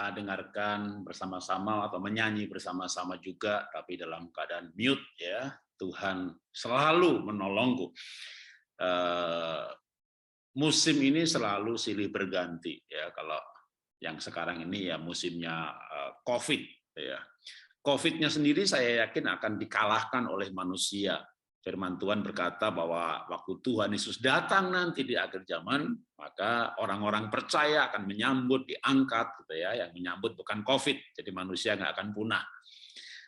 kita dengarkan bersama-sama atau menyanyi bersama-sama juga, tapi dalam keadaan mute ya. Tuhan selalu menolongku. Musim ini selalu silih berganti ya. Kalau yang sekarang ini ya musimnya COVID ya. COVID-nya sendiri saya yakin akan dikalahkan oleh manusia. Firman Tuhan berkata bahwa waktu Tuhan Yesus datang nanti di akhir zaman, maka orang-orang percaya akan menyambut, diangkat gitu ya. Yang menyambut bukan COVID, jadi manusia nggak akan punah.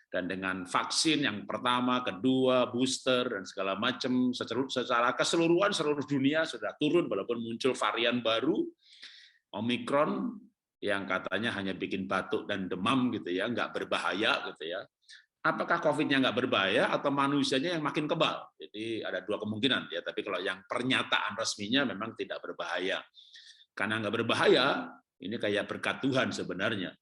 Dan dengan vaksin yang pertama, kedua, booster dan segala macam secara keseluruhan seluruh dunia sudah turun, walaupun muncul varian baru Omikron yang katanya hanya bikin batuk dan demam gitu ya, nggak berbahaya gitu ya. Apakah COVID-nya nggak berbahaya atau manusianya yang makin kebal? Jadi ada dua kemungkinan ya. Tapi kalau yang pernyataan resminya memang tidak berbahaya. Karena nggak berbahaya, ini kayak berkat Tuhan sebenarnya.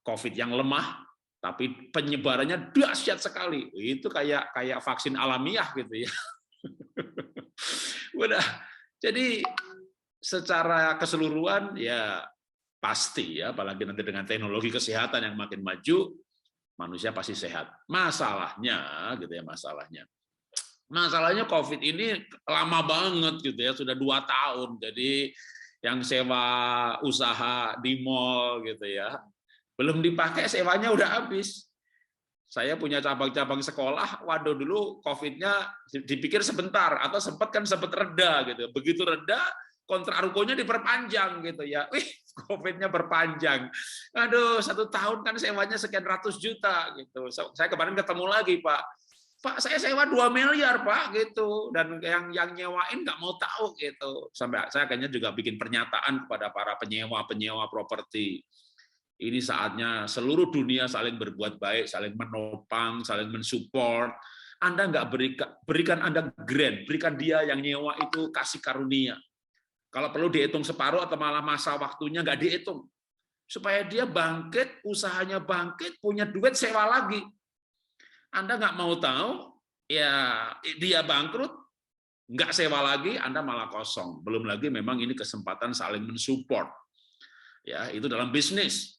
COVID yang lemah, tapi penyebarannya dahsyat sekali. Itu kayak vaksin alamiah gitu ya. Udah. Jadi secara keseluruhan ya pasti ya, apalagi nanti dengan teknologi kesehatan yang makin maju, manusia pasti sehat. Masalahnya gitu ya, masalahnya COVID ini lama banget gitu ya, sudah 2 tahun. Jadi yang sewa usaha di mall gitu ya, belum dipakai sewanya udah habis. Saya punya cabang-cabang sekolah, waduh dulu COVID-nya dipikir sebentar atau sempat reda gitu. Begitu reda, kontrak rukonya diperpanjang gitu ya. Wih, COVID-nya berpanjang. Aduh, 1 tahun kan sewanya sekian ratus juta gitu. Saya kemarin ketemu lagi, Pak, saya sewa 2 miliar, Pak, gitu. Dan yang nyewain nggak mau tahu gitu. Sampai saya kayaknya juga bikin pernyataan kepada para penyewa properti. Ini saatnya seluruh dunia saling berbuat baik, saling menopang, saling mensupport. Anda nggak berikan Anda grant, berikan dia yang nyewa itu kasih karunia. Kalau perlu dihitung separuh atau malah masa waktunya nggak dihitung. Supaya dia bangkit, usahanya bangkit, punya duit sewa lagi. Anda nggak mau tahu, ya dia bangkrut, nggak sewa lagi, Anda malah kosong. Belum lagi memang ini kesempatan saling mensupport. Ya, itu dalam bisnis.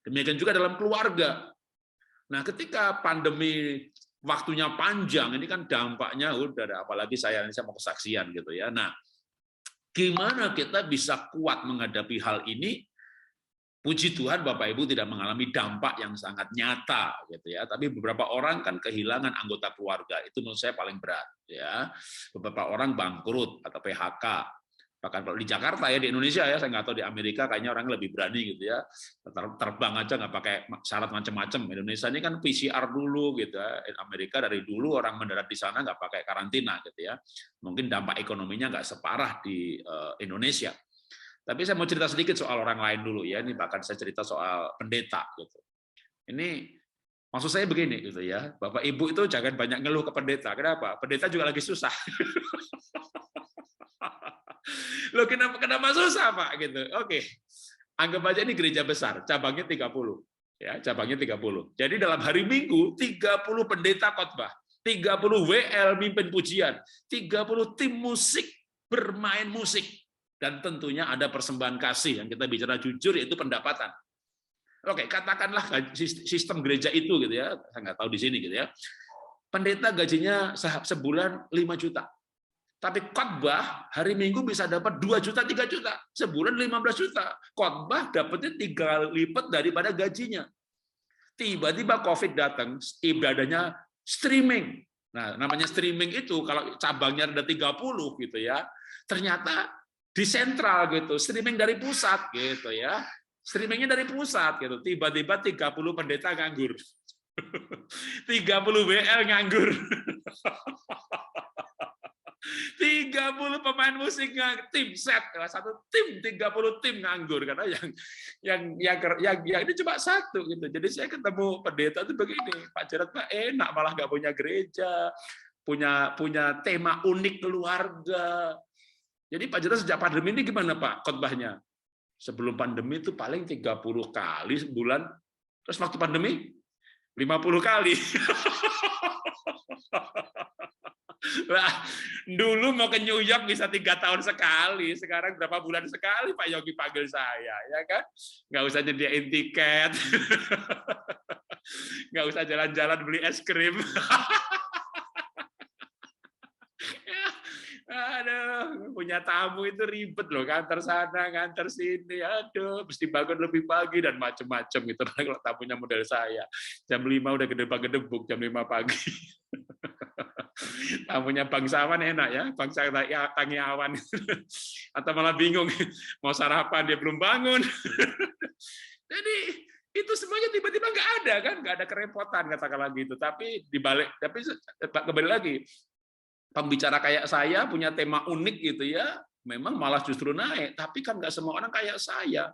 Demikian juga dalam keluarga. Nah, ketika pandemi waktunya panjang, ini kan dampaknya udah ada, apalagi saya mau kesaksian gitu ya. Nah, gimana kita bisa kuat menghadapi hal ini? Puji Tuhan Bapak Ibu tidak mengalami dampak yang sangat nyata gitu ya. Tapi beberapa orang kan kehilangan anggota keluarga. Itu menurut saya paling berat ya. Beberapa orang bangkrut atau PHK. Bahkan kalau di Jakarta ya, di Indonesia ya, saya nggak tahu di Amerika kayaknya orang lebih berani gitu ya. Terbang aja nggak pakai syarat macam-macam. Indonesia ini kan PCR dulu gitu ya. Amerika dari dulu orang mendarat di sana nggak pakai karantina gitu ya. Mungkin dampak ekonominya nggak separah di Indonesia. Tapi saya mau cerita sedikit soal orang lain dulu ya. Ini bahkan saya cerita soal pendeta gitu. Ini maksud saya begini gitu ya. Bapak Ibu itu jangan banyak ngeluh ke pendeta. Kenapa? Pendeta juga lagi susah. Loh kenapa susah, Pak gitu. Oke. Anggap aja ini gereja besar, cabangnya 30. Ya, cabangnya 30. Jadi dalam hari Minggu 30 pendeta khotbah, 30 WL mimpin pujian, 30 tim musik bermain musik. Dan tentunya ada persembahan kasih yang kita bicara jujur, yaitu pendapatan. Oke, katakanlah sistem gereja itu gitu ya, saya nggak tahu di sini gitu ya. Pendeta gajinya sebulan 5 juta. Tapi khotbah hari Minggu bisa dapat 2 juta, 3 juta. Sebulan 15 juta. Khotbah dapatnya 3 lipat daripada gajinya. Tiba-tiba COVID datang, ibadahnya streaming. Nah, namanya streaming itu kalau cabangnya ada 30 gitu ya. Ternyata di sentral gitu, streaming dari pusat gitu ya. Streamingnya dari pusat gitu. Tiba-tiba 30 pendeta nganggur. 30 WL nganggur. 30 pemain musik tim set, satu tim 30 tim nganggur karena yang ini cuma satu gitu. Jadi saya ketemu pendeta itu begini, Pak Jarod Pak enak malah nggak punya gereja, punya tema unik keluarga. Jadi Pak Jarod sejak pandemi ini gimana Pak khotbahnya? Sebelum pandemi itu paling 30 kali sebulan, terus waktu pandemi 50 kali. Nah, Dulu mau ke New York bisa 3 tahun sekali, sekarang berapa bulan sekali Pak Yogi panggil saya, ya kan? Nggak usah nyediain tiket, nggak usah jalan-jalan beli es krim. Aduh, punya tamu itu ribet loh, ngantar sana, ngantar sini, aduh, mesti bangun lebih pagi dan macam-macam gitu. Kalau tamunya model saya, jam 5 udah gedebak-gedebuk, jam 5 pagi. Tamunya bangsawan enak ya, bangsa Tangiawan. Atau malah bingung, mau sarapan dia belum bangun. Jadi itu semuanya tiba-tiba nggak ada kan, nggak ada kerepotan katakanlah gitu. Tapi dibalik, tapi kembali lagi, pembicara kayak saya punya tema unik gitu ya, memang malah justru naik. Tapi kan nggak semua orang kayak saya.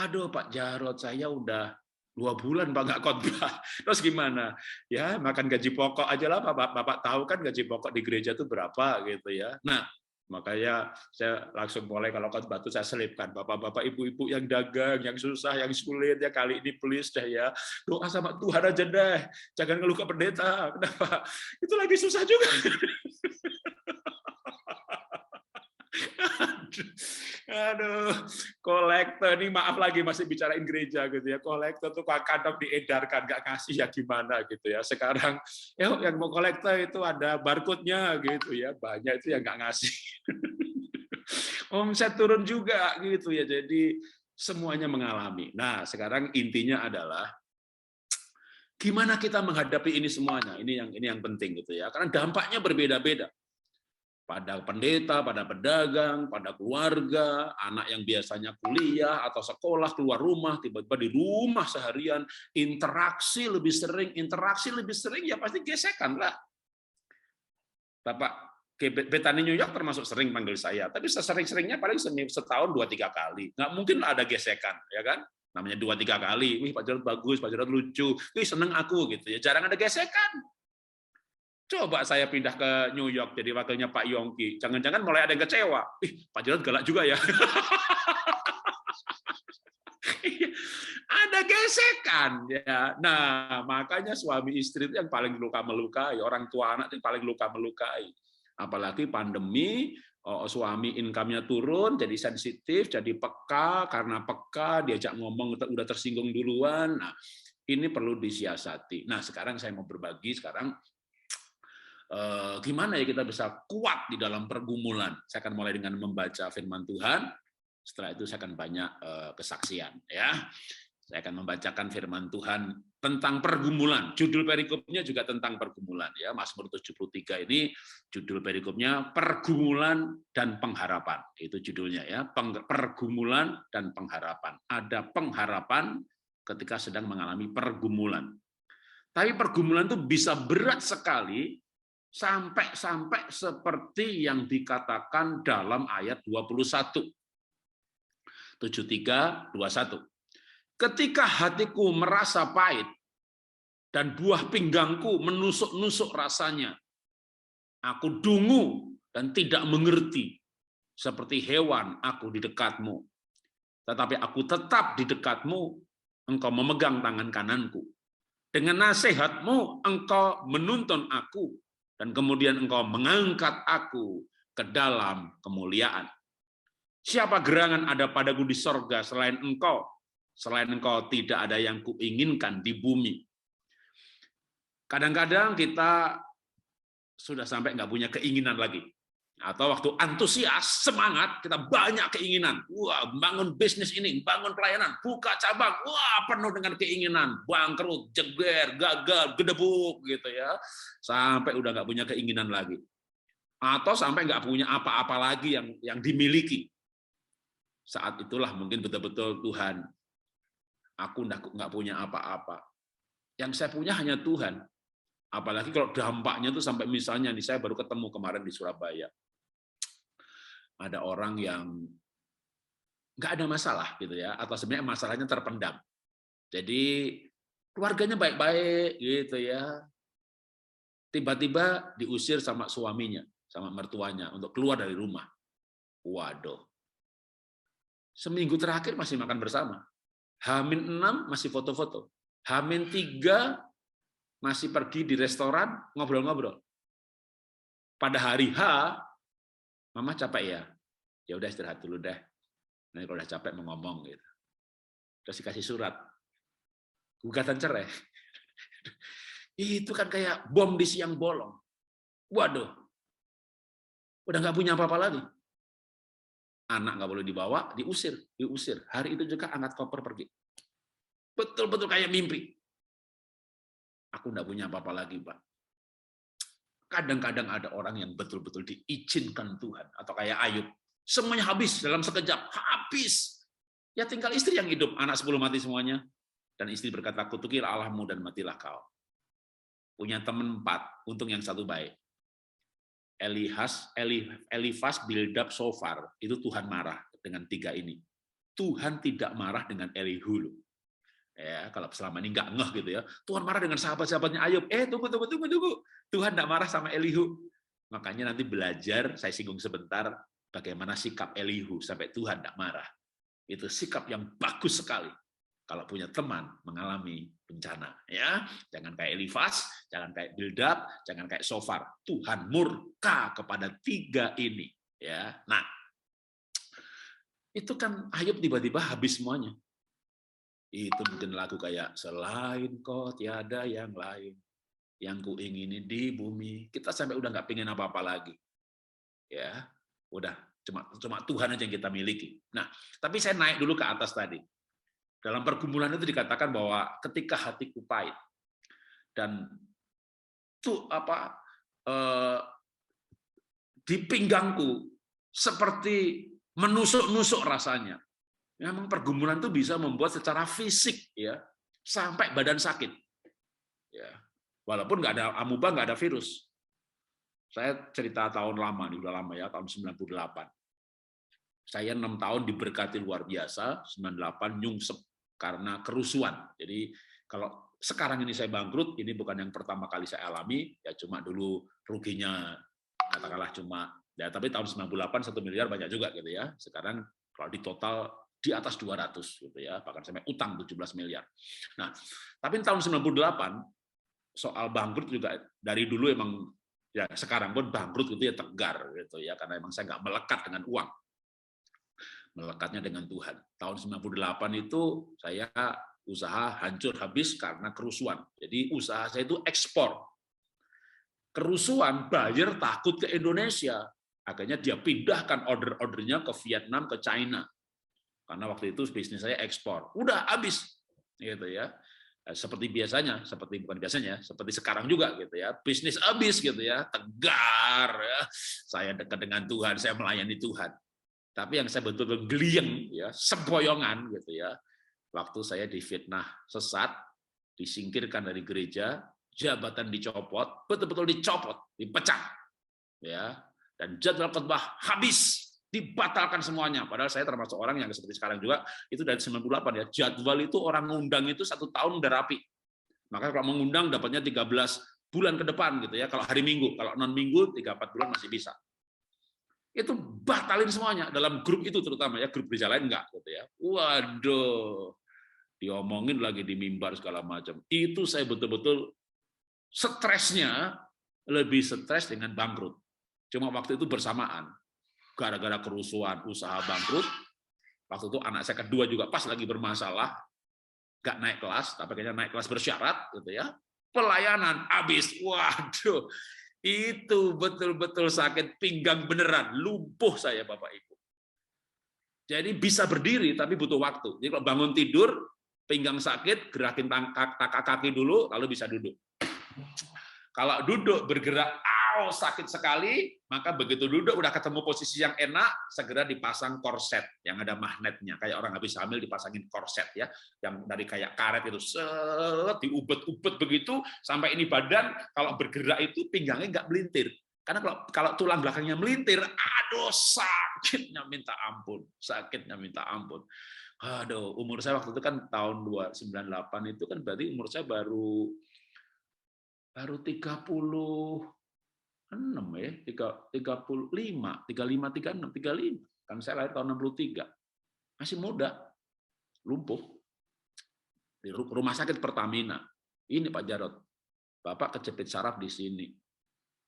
Aduh Pak Jarod, saya udah 2 bulan Pak nggak khotbah. Terus gimana? Ya makan gaji pokok aja lah, Bapak tahu kan gaji pokok di gereja itu berapa gitu ya. Nah, makanya saya langsung mulai kalau khotbah itu saya selipkan bapak-bapak, ibu-ibu yang dagang, yang susah, yang sulit ya, kali ini please deh ya, doa sama Tuhan aja deh, jangan ngeluh ke pendeta. Kenapa? Itu lagi susah juga. Aduh, kolektor ini maaf lagi masih bicarain gereja gitu ya. Kolektor tuh kadang diedarkan nggak ngasih ya gimana gitu ya. Sekarang yang mau kolektor itu ada barcode-nya gitu ya. Banyak itu yang nggak ngasih. Omset turun juga gitu ya. Jadi semuanya mengalami. Nah, sekarang intinya adalah gimana kita menghadapi ini semuanya. Ini yang penting gitu ya. Karena dampaknya berbeda-beda. Pada pendeta, pada pedagang, pada keluarga, anak yang biasanya kuliah atau sekolah, keluar rumah, tiba-tiba di rumah seharian, interaksi lebih sering, ya pasti gesekan lah. Bapak Betani New York termasuk sering panggil saya, tapi sesering-seringnya paling setahun 2-3 kali. Nggak mungkin ada gesekan, ya kan? Namanya 2-3 kali, wih Pak Jarod bagus, Pak Jarod lucu, wih seneng aku gitu ya. Jarang ada gesekan. Coba saya pindah ke New York jadi wakilnya Pak Yongki. Jangan-jangan mulai ada yang kecewa. Pak Jarod galak juga ya. Ada gesekan ya. Nah, makanya suami istri itu yang paling luka melukai, orang tua anak itu paling luka melukai. Apalagi pandemi, suami income-nya turun, jadi sensitif, jadi peka, karena peka diajak ngomong udah tersinggung duluan. Nah, ini perlu disiasati. Nah, sekarang saya mau berbagi gimana ya kita bisa kuat di dalam pergumulan. Saya akan mulai dengan membaca firman Tuhan. Setelah itu saya akan banyak kesaksian ya. Saya akan membacakan firman Tuhan tentang pergumulan. Judul perikopnya juga tentang pergumulan ya. Mazmur 73 ini judul perikopnya pergumulan dan pengharapan. Itu judulnya ya, pergumulan dan pengharapan. Ada pengharapan ketika sedang mengalami pergumulan. Tapi pergumulan itu bisa berat sekali sampai seperti yang dikatakan dalam ayat 21. 73:21. Ketika hatiku merasa pahit dan buah pinggangku menusuk-nusuk rasanya, aku dungu dan tidak mengerti, seperti hewan aku di dekatmu. Tetapi aku tetap di dekatmu, engkau memegang tangan kananku. Dengan nasihatmu engkau menuntun aku, dan kemudian engkau mengangkat aku ke dalam kemuliaan. Siapa gerangan ada padaku di sorga selain engkau? Selain engkau tidak ada yang kuinginkan di bumi. Kadang-kadang kita sudah sampai nggak punya keinginan lagi. Atau waktu antusias, semangat, kita banyak keinginan. Wah, bangun bisnis ini, bangun pelayanan, buka cabang. Wah, penuh dengan keinginan. Bangkrut, jeger, gagal, gedebuk gitu ya. Sampai udah nggak punya keinginan lagi. Atau sampai nggak punya apa-apa lagi yang dimiliki. Saat itulah mungkin betul-betul Tuhan, aku nggak punya apa-apa. Yang saya punya hanya Tuhan. Apalagi kalau dampaknya itu sampai misalnya nih, saya baru ketemu kemarin di Surabaya. Ada orang yang nggak ada masalah gitu ya, atau sebenarnya masalahnya terpendam. Jadi keluarganya baik-baik gitu ya. Tiba-tiba diusir sama suaminya, sama mertuanya untuk keluar dari rumah. Waduh. Seminggu terakhir masih makan bersama. H-6 masih foto-foto. H-3 masih pergi di restoran ngobrol-ngobrol. Pada hari H Mama capek ya? Ya udah istirahat dulu deh. Nanti kalau udah capek mau ngomong gitu. Terus dikasih surat. Gugatan cerai. Itu kan kayak bom di siang bolong. Waduh. Udah nggak punya apa-apa lagi. Anak nggak boleh dibawa, diusir. Hari itu juga angkat koper pergi. Betul-betul kayak mimpi. Aku nggak punya apa-apa lagi, Pak. Kadang-kadang ada orang yang betul-betul diizinkan Tuhan. Atau kayak Ayub. Semuanya habis dalam sekejap. Habis. Ya tinggal istri yang hidup. Anak 10 mati semuanya. Dan istri berkata, kutukilah Allahmu dan matilah kau. Punya teman 4. Untung yang satu baik. Elifas, Bildad, Sofar. Itu Tuhan marah dengan 3 ini. Tuhan tidak marah dengan Elihu. Ya, kalau selama ini nggak ngeh gitu ya. Tuhan marah dengan sahabat-sahabatnya Ayub. Tunggu. Tuhan nggak marah sama Elihu. Makanya nanti belajar, saya singgung sebentar, bagaimana sikap Elihu sampai Tuhan nggak marah. Itu sikap yang bagus sekali. Kalau punya teman mengalami bencana, ya jangan kayak Elifas, jangan kayak Bildad, jangan kayak Sofar. Tuhan murka kepada 3 ini. Ya, nah itu kan Ayub tiba-tiba habis semuanya. Itu mungkin lagu kayak selain kau tiada yang lain yang kuingini di bumi. Kita sampai udah nggak pengen apa-apa lagi. Ya, udah cuma Tuhan aja yang kita miliki. Nah, tapi saya naik dulu ke atas tadi. Dalam pergumulan itu dikatakan bahwa ketika hatiku pahit dan di pinggangku seperti menusuk-nusuk rasanya. Memang pergumulan itu bisa membuat secara fisik ya sampai badan sakit. Ya. Walaupun nggak ada amuba, nggak ada virus. Saya cerita tahun lama, udah lama ya, tahun 98. Saya 6 tahun diberkati luar biasa, 98 nyungsep karena kerusuhan. Jadi kalau sekarang ini saya bangkrut, ini bukan yang pertama kali saya alami, ya cuma dulu ruginya katakanlah cuma ya, tapi tahun 98 1 miliar banyak juga gitu ya. Sekarang kalau di total di atas 200 gitu ya, bahkan sampai utang 17 miliar. Nah, tapi tahun 98 soal bangkrut juga dari dulu emang ya sekarang pun bangkrut gitu ya tegar gitu ya, karena emang saya nggak melekat dengan uang. Melekatnya dengan Tuhan. Tahun 98 itu saya usaha hancur habis karena kerusuhan. Jadi usaha saya itu ekspor. Kerusuhan, buyer takut ke Indonesia. Akhirnya dia pindahkan order-ordernya ke Vietnam, ke China. Karena waktu itu bisnis saya ekspor. Udah habis gitu ya. Seperti biasanya, seperti sekarang juga gitu ya. Bisnis habis gitu ya, tegar ya. Saya dekat dengan Tuhan, saya melayani Tuhan. Tapi yang saya betul-betul gelieng ya, sempoyongan gitu ya. Waktu saya difitnah sesat, disingkirkan dari gereja, jabatan dicopot, betul-betul dicopot, dipecat. Ya. Dan jadwal khotbah habis, dibatalkan semuanya. Padahal saya termasuk orang yang seperti sekarang juga, itu dari 98 ya. Jadwal itu orang ngundang itu 1 tahun udah rapi. Maka kalau mengundang dapatnya 13 bulan ke depan gitu ya. Kalau hari Minggu, kalau non Minggu 3-4 bulan masih bisa. Itu batalin semuanya dalam grup itu terutama ya, grup gereja lain enggak gitu ya. Waduh. Diomongin lagi di mimbar segala macam. Itu saya betul-betul stresnya lebih stres dengan bangkrut. Cuma waktu itu bersamaan. Gara-gara kerusuhan, usaha bangkrut. Waktu itu anak saya kedua juga pas lagi bermasalah, enggak naik kelas, tapi kayaknya naik kelas bersyarat gitu ya. Pelayanan habis. Waduh. Itu betul-betul sakit pinggang beneran, lumpuh saya Bapak Ibu. Jadi bisa berdiri tapi butuh waktu. Jadi kalau bangun tidur, pinggang sakit, gerakin kaki dulu, lalu bisa duduk. Kalau duduk bergerak, sakit sekali, maka begitu duduk udah ketemu posisi yang enak, segera dipasang korset yang ada magnetnya, kayak orang habis hamil dipasangin korset ya, yang dari kayak karet itu, diubet-ubet begitu sampai ini badan, kalau bergerak itu pinggangnya nggak melintir. Karena kalau tulang belakangnya melintir, aduh sakitnya minta ampun, Aduh, umur saya waktu itu kan tahun 98 itu kan berarti umur saya baru 36 ya, 35, 36, 35. Kan saya lahir tahun 63. Masih muda. Lumpuh. Di rumah sakit Pertamina. Ini Pak Jarod. Bapak kejepit saraf di sini.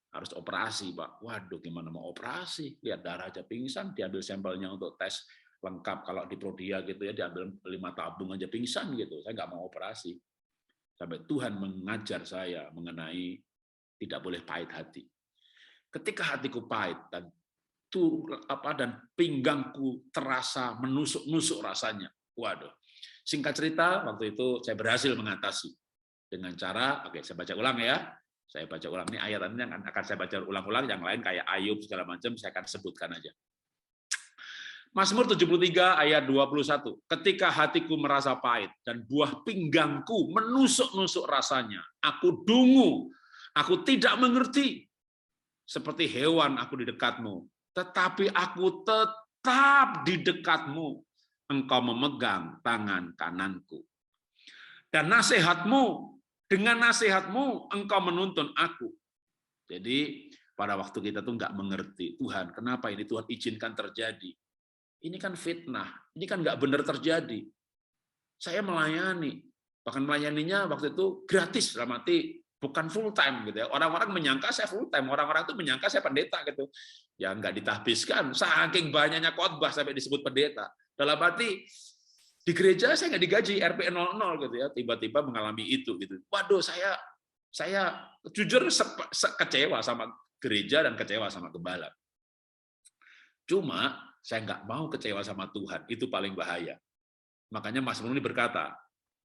harus operasi, Pak. Waduh, gimana mau operasi? Lihat darah aja pingsan, diambil sampelnya untuk tes lengkap. Kalau di Prodia gitu ya, diambil 5 tabung aja pingsan gitu. Saya nggak mau operasi. Sampai Tuhan mengajar saya mengenai tidak boleh pahit hati. Ketika hatiku pahit dan pinggangku terasa menusuk-nusuk rasanya. Waduh. Singkat cerita, waktu itu saya berhasil mengatasi dengan cara, oke, saya baca ulang ya. Saya baca ulang, ini ayat-ayatnya yang akan saya baca ulang-ulang, yang lain kayak Ayub segala macam saya akan sebutkan aja. Mazmur 73 ayat 21. Ketika hatiku merasa pahit dan buah pinggangku menusuk-nusuk rasanya, aku dungu, aku tidak mengerti. Seperti hewan aku di dekatmu, tetapi aku tetap di dekatmu. Engkau memegang tangan kananku. Dan nasihatmu, dengan nasihatmu engkau menuntun aku. Jadi pada waktu kita tuh nggak mengerti, Tuhan kenapa ini Tuhan izinkan terjadi. Ini kan fitnah, ini kan nggak benar terjadi. Saya melayani, bahkan melayaninya waktu itu gratis, dalam arti bukan full time gitu ya. Orang-orang menyangka saya full time, orang-orang itu menyangka saya pendeta gitu. Ya nggak ditahbiskan, saking banyaknya khotbah sampai disebut pendeta. Dalam arti di gereja saya nggak digaji RP 00 gitu ya, tiba-tiba mengalami itu gitu. Waduh, saya jujur kecewa sama gereja dan kecewa sama gembala. Cuma saya nggak mau kecewa sama Tuhan, itu paling bahaya. Makanya Mazmur ini berkata,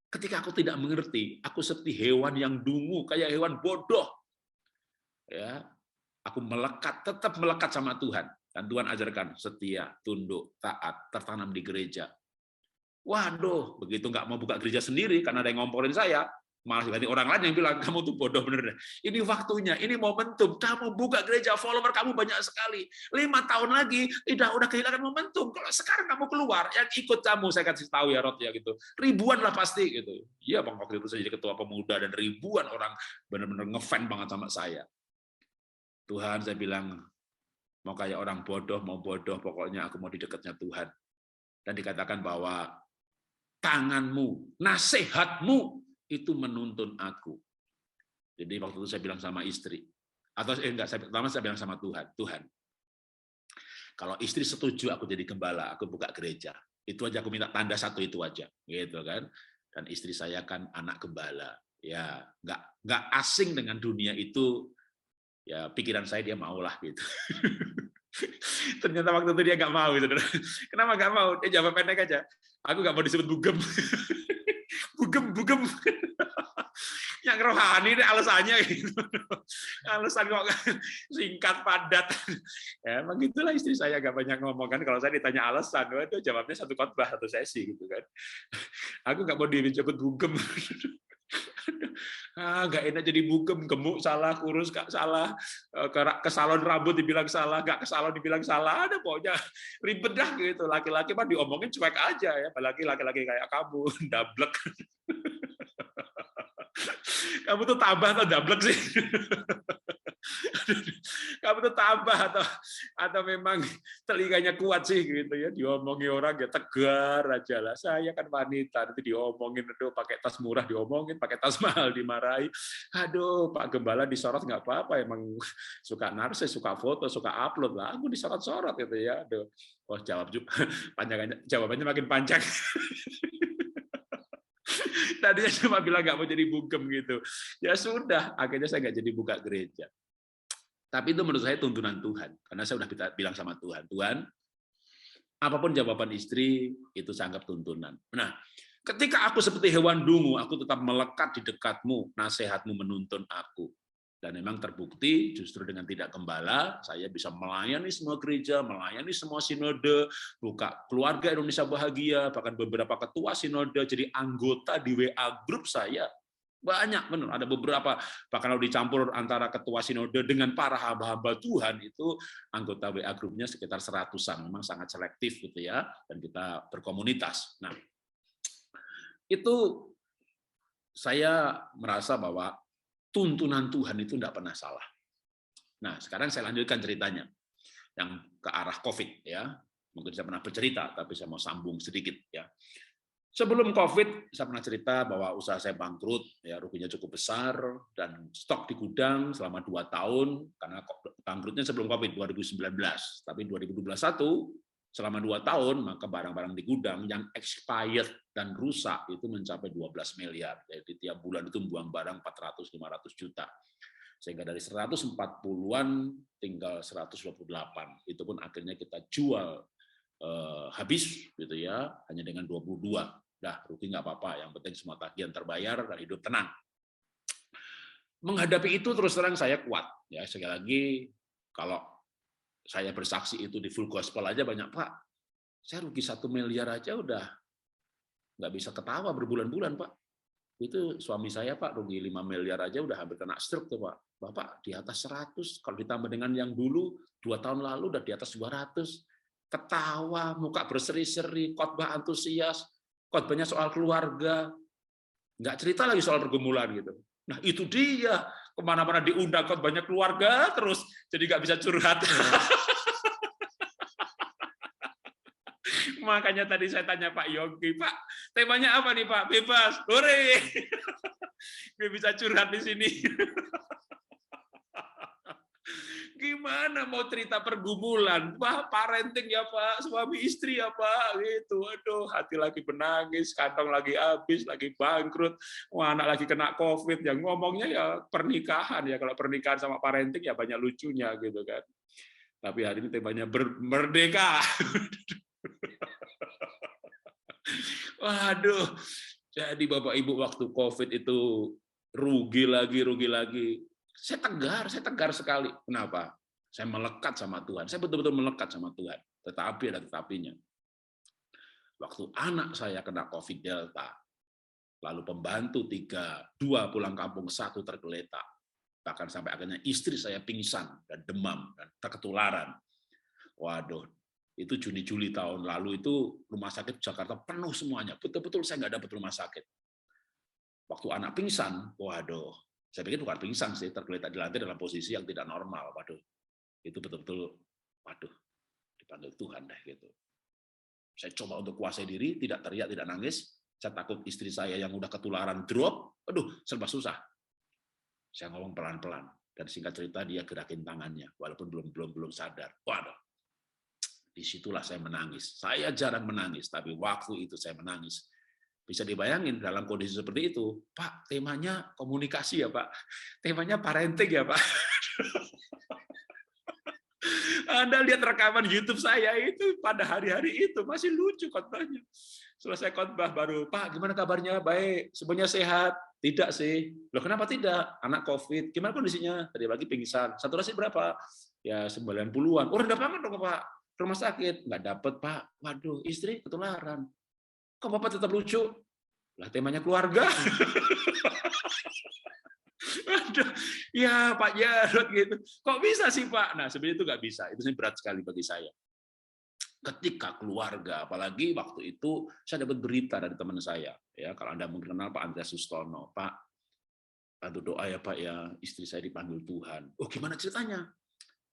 ketika aku tidak mengerti, aku seperti hewan yang dungu, kayak hewan bodoh. Ya, aku tetap melekat sama Tuhan. Dan Tuhan ajarkan setia, tunduk, taat, tertanam di gereja. Waduh, begitu nggak mau buka gereja sendiri karena ada yang ngomporin saya, malah ganti orang lain yang bilang kamu tuh bodoh bener deh. Ini waktunya, ini momentum. Kamu buka gereja, follower kamu banyak sekali. 5 tahun lagi udah kehilangan momentum. Kalau sekarang kamu keluar, yang ikut kamu saya kasih tahu ya Rod ya gitu. Ribuan lah pasti gitu. Iya Bang, waktu itu saya jadi ketua pemuda dan ribuan orang benar-benar ngefan banget sama saya. Tuhan, saya bilang mau kayak orang bodoh, mau bodoh, pokoknya aku mau di dekatnya Tuhan. Dan dikatakan bahwa tanganmu, nasihatmu itu menuntun aku. Jadi waktu itu saya bilang sama istri, atau pertama saya bilang sama Tuhan, Tuhan, kalau istri setuju aku jadi gembala, aku buka gereja, itu aja aku minta tanda satu itu aja, gitu kan? Dan istri saya kan anak gembala, ya nggak asing dengan dunia itu, ya pikiran saya dia maulah gitu. Ternyata waktu itu dia nggak mau gitu. Kenapa nggak mau? Dia jawab pendek aja. Aku nggak mau disebut bugem. Bugem. Yang rohani ini alasannya gitu. Alasan kok singkat padat. Ya, emang gitulah istri saya nggak banyak ngomong kan. Kalau saya ditanya alasan, waduh jawabnya satu khotbah, satu sesi gitu kan. Aku nggak mau disebut bugem. Nggak enak jadi bugem, gemuk salah, kurus nggak salah, ke salon rambut dibilang salah, nggak ke salon dibilang salah, ada pokoknya ribet dah gitu. Laki-laki mah diomongin cuek aja ya, apalagi laki-laki kayak kamu, dablek. Kamu tuh tabah atau dablek sih? Kamu tuh tabah atau memang telinganya kuat sih gitu ya, diomongi orang ya tegar aja lah. Saya kan wanita, nanti diomongin, aduh pakai tas murah diomongin, pakai tas mahal dimarahi. Aduh, Pak Gembala disorot nggak apa-apa, emang suka narsis, suka foto, suka upload lah. Aku disorot-sorot gitu ya. Aduh, oh jawab juga jawabannya makin panjang. Tadinya cuma bilang nggak mau jadi bugem gitu. Ya sudah, akhirnya saya nggak jadi buka gereja. Tapi itu menurut saya tuntunan Tuhan. Karena saya sudah bilang sama Tuhan, Tuhan, apapun jawaban istri, itu saya anggap tuntunan. Nah, ketika aku seperti hewan dungu, aku tetap melekat di dekatmu, nasihatmu menuntun aku. Dan memang terbukti justru dengan tidak gembala, saya bisa melayani semua gereja, melayani semua sinode, buka keluarga Indonesia Bahagia, bahkan beberapa ketua sinode jadi anggota di WA grup saya. Banyak benar, ada beberapa, bahkan kalau dicampur antara ketua sinode dengan para hamba-hamba Tuhan, itu anggota WA grupnya sekitar 100-an, memang sangat selektif gitu ya, dan kita berkomunitas. Nah, itu saya merasa bahwa tuntunan Tuhan itu tidak pernah salah. Nah, sekarang saya lanjutkan ceritanya yang ke arah COVID ya. Mungkin saya pernah bercerita, tapi saya mau sambung sedikit ya. Sebelum COVID, saya pernah cerita bahwa usaha saya bangkrut, ya ruginya cukup besar, dan stok di gudang selama 2 tahun, karena bangkrutnya sebelum COVID 2019. Tapi 2021, selama 2 tahun, maka barang-barang di gudang yang expired dan rusak itu mencapai 12 miliar. Jadi tiap bulan itu membuang barang 400-500 juta. Sehingga dari 140-an tinggal 128. Itu pun akhirnya kita jual habis gitu ya, hanya dengan 22. Dah, rugi nggak apa-apa, yang penting semua tagihan terbayar dan hidup tenang. Menghadapi itu terus terang saya kuat. Ya, sekali lagi, kalau saya bersaksi itu di full gospel aja banyak, Pak, saya rugi 1 miliar aja udah nggak bisa ketawa berbulan-bulan, Pak. Itu suami saya, Pak, rugi 5 miliar aja udah hampir kena stroke tuh, Pak. Bapak di atas 100, kalau ditambah dengan yang dulu 2 tahun lalu udah di atas 200. Ketawa, muka berseri-seri, khotbah antusias, khotbahnya soal keluarga, nggak cerita lagi soal pergumulan gitu. Nah itu dia, kemana-mana diundang khotbahnya keluarga terus, jadi nggak bisa curhat. Makanya tadi saya tanya Pak Yogi, Pak, temanya apa nih Pak? Bebas, hore, nggak bisa curhat di sini. Gimana mau cerita pergumulan, Pak, parenting ya Pak, suami istri ya Pak, gitu. Aduh, hati lagi menangis, kantong lagi habis, lagi bangkrut, wah, anak lagi kena COVID, yang ngomongnya ya pernikahan ya, kalau pernikahan sama parenting ya banyak lucunya gitu kan. Tapi hari ini temanya merdeka. Waduh, jadi Bapak Ibu waktu COVID itu rugi lagi. Saya tegar sekali. Kenapa? Saya melekat sama Tuhan. Saya betul-betul melekat sama Tuhan. Tetapi ada tetapinya. Waktu anak saya kena COVID Delta, lalu pembantu 2 pulang kampung, 1 tergeletak. Bahkan sampai akhirnya istri saya pingsan dan demam dan terketularan. Waduh, itu Juni-Juli tahun lalu itu rumah sakit Jakarta penuh semuanya. Betul-betul saya nggak dapat rumah sakit. Waktu anak pingsan, waduh, saya pikir bukan pingsan sih, tergeletak di lantai dalam posisi yang tidak normal. Waduh, itu betul-betul, waduh, dipanggil Tuhan deh gitu. Saya coba untuk kuasai diri, tidak teriak, tidak nangis. Saya takut istri saya yang udah ketularan drop, aduh, serba susah. Saya ngomong pelan-pelan, dan singkat cerita dia gerakin tangannya, walaupun belum sadar. Waduh, disitulah saya menangis. Saya jarang menangis, tapi waktu itu saya menangis. Bisa dibayangin dalam kondisi seperti itu, Pak, temanya komunikasi ya Pak, temanya parenting ya Pak. Anda lihat rekaman YouTube saya itu pada hari-hari itu, masih lucu khotbahnya. Selesai khotbah baru, Pak, gimana kabarnya? Baik, semuanya sehat? Tidak sih. Loh kenapa tidak? Anak COVID, gimana kondisinya? Tadi pagi pingsan. Saturasi berapa? Ya 90-an. Oh rendah banget dong Pak. Rumah sakit? Nggak dapat Pak. Waduh, istri ketularan. Kok Bapak tetap lucu? Lah temanya keluarga. Aduh, ya Pak Jarod gitu. Kok bisa sih Pak? Nah sebenarnya itu nggak bisa. Itu berat sekali bagi saya. Ketika keluarga, apalagi waktu itu saya dapat berita dari teman saya. Ya, kalau Anda mungkin kenal Pak Andreas Sustono, Pak, bantu doa ya Pak ya, istri saya dipanggil Tuhan. Oh gimana ceritanya?